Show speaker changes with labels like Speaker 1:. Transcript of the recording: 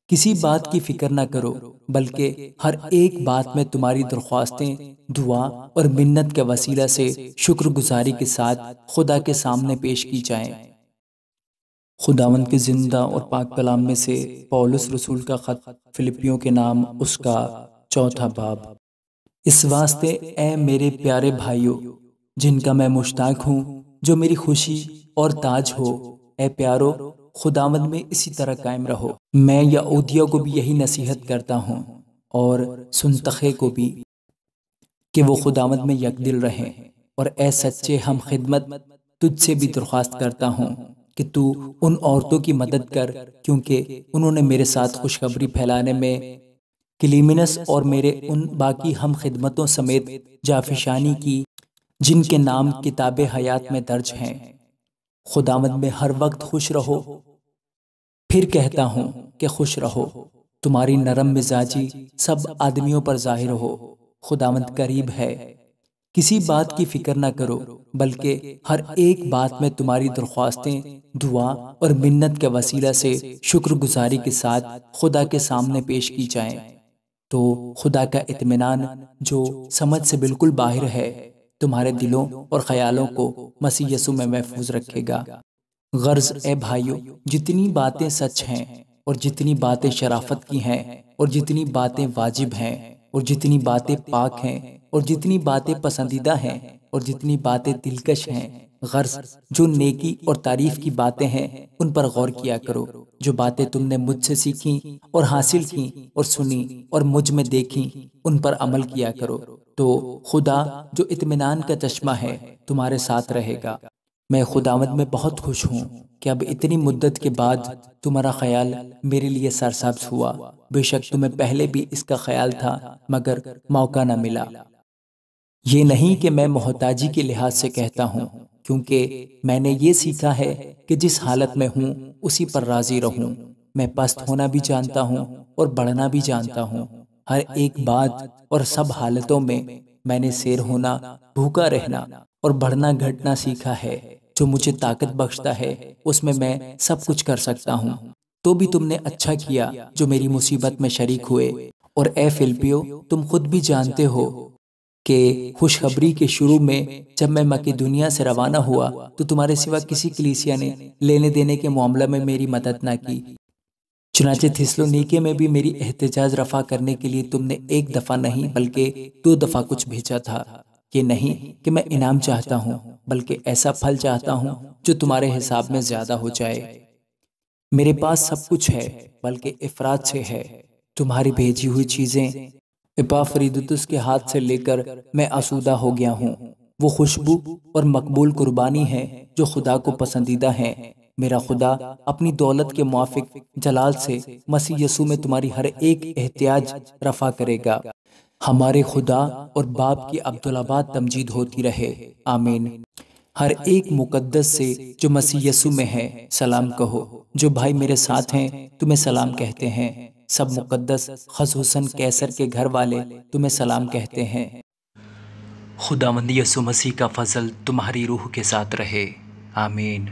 Speaker 1: کسی بات کی فکر نہ کرو بلکہ ہر ایک بات میں تمہاری درخواستیں دعا اور منت کے وسیلہ سے شکر گزاری کے ساتھ خدا کے سامنے پیش کی جائیں۔ خداوند کے زندہ اور پاک کلام میں سے پولس رسول کا خط فلپیوں کے نام اس کا 4 باب۔ اس واسطے اے میرے پیارے بھائیو جن کا میں مشتاق ہوں، جو میری خوشی اور تاج ہو، اے پیارو خداوند میں اسی طرح قائم رہو۔ میں یعودیہ کو بھی یہی نصیحت کرتا ہوں اور سنتخے کو بھی کہ وہ خداوند میں یکدل رہیں، اور اے سچے ہم خدمت تجھ سے بھی درخواست کرتا ہوں کہ تو ان عورتوں کی مدد کر، کیونکہ انہوں نے میرے ساتھ خوشخبری پھیلانے میں کلیمنس اور میرے ان باقی ہم خدمتوں سمیت جافشانی کی جن کے نام کتاب حیات میں درج ہیں۔ خداوند میں ہر وقت خوش رہو۔ پھر کہتا ہوں کہ خوش رہو۔ تمہاری نرم مزاجی سب آدمیوں پر ظاہر ہو۔ خداوند قریب ہے۔ کسی بات کی فکر نہ کرو بلکہ ہر ایک بات میں تمہاری درخواستیں دعا اور منت کے وسیلہ سے شکر گزاری کے ساتھ خدا کے سامنے پیش کی جائیں، تو خدا کا اطمینان جو سمجھ سے بالکل باہر ہے تمہارے دلوں اور خیالوں کو مسیح یسوع میں محفوظ رکھے گا۔ غرض اے بھائیو، جتنی باتیں سچ ہیں اور جتنی باتیں شرافت کی ہیں اور جتنی باتیں واجب ہیں اور جتنی باتیں پاک ہیں اور جتنی باتیں پسندیدہ ہیں اور جتنی باتیں دلکش ہیں، غرض جو نیکی اور تعریف کی باتیں ہیں ان پر غور کیا کرو۔ جو باتیں تم نے مجھ سے سیکھیں اور حاصل کیں اور سنی اور مجھ میں دیکھیں ان پر عمل کیا کرو، تو خدا جو اطمینان کا چشمہ ہے تمہارے ساتھ رہے گا۔ میں خداوند میں بہت خوش ہوں کہ اب اتنی مدت کے بعد تمہارا خیال میرے لیے سرسبز ہوا۔ بے شک تمہیں پہلے بھی اس کا خیال تھا مگر موقع نہ ملا۔ یہ نہیں کہ میں محتاجی کے لحاظ سے کہتا ہوں، کیونکہ میں نے یہ سیکھا ہے کہ جس حالت میں ہوں اسی پر راضی رہوں۔ میں پست ہونا بھی جانتا ہوں اور بڑھنا بھی جانتا ہوں۔ ہر ایک بات اور سب حالتوں میں نے سیر ہونا، بھوکا رہنا اور بڑھنا گھٹنا سیکھا ہے۔ جو مجھے طاقت بخشتا ہے اس میں سب کچھ کر سکتا ہوں۔ تو بھی تم نے اچھا کیا جو میری مصیبت میں شریک ہوئے۔ اور اے فلپیو، تم خود بھی جانتے ہو کہ خوشخبری کے شروع میں جب میں مقدونیہ سے روانہ ہوا تو تمہارے سوا کسی کلیسیا نے لینے دینے کے معاملہ میں میری مدد نہ کی۔ چنانچہ تھیسلونیکے میں بھی میری احتجاج رفع کرنے کے لیے تم نے ایک دفعہ نہیں بلکہ 2 دفعہ کچھ بھیجا تھا۔ یہ نہیں کہ میں انعام چاہتا ہوں بلکہ ایسا پھل چاہتا ہوں جو تمہارے حساب میں زیادہ ہو جائے۔ میرے پاس سب کچھ ہے بلکہ افراط سے ہے۔ تمہاری بھیجی ہوئی چیزیں اپافریدیتس کے ہاتھ سے لے کر میں آسودہ ہو گیا ہوں۔ وہ خوشبو اور مقبول قربانی ہے جو خدا کو پسندیدہ ہیں۔ میرا خدا اپنی دولت کے موافق جلال سے مسیح یسوع میں تمہاری ہر ایک احتیاج رفع کرے گا۔ ہمارے خدا اور باپ کی عبدالآباد تمجید ہوتی رہے، آمین۔ ہر ایک مقدس سے جو مسیح یسوع میں ہے سلام کہو۔ جو بھائی میرے ساتھ ہیں تمہیں سلام کہتے ہیں۔ سب مقدس خصوصاً کیسر کے گھر والے تمہیں سلام کہتے ہیں۔ خداوند یسوع مسیح کا فضل تمہاری روح کے ساتھ رہے، آمین۔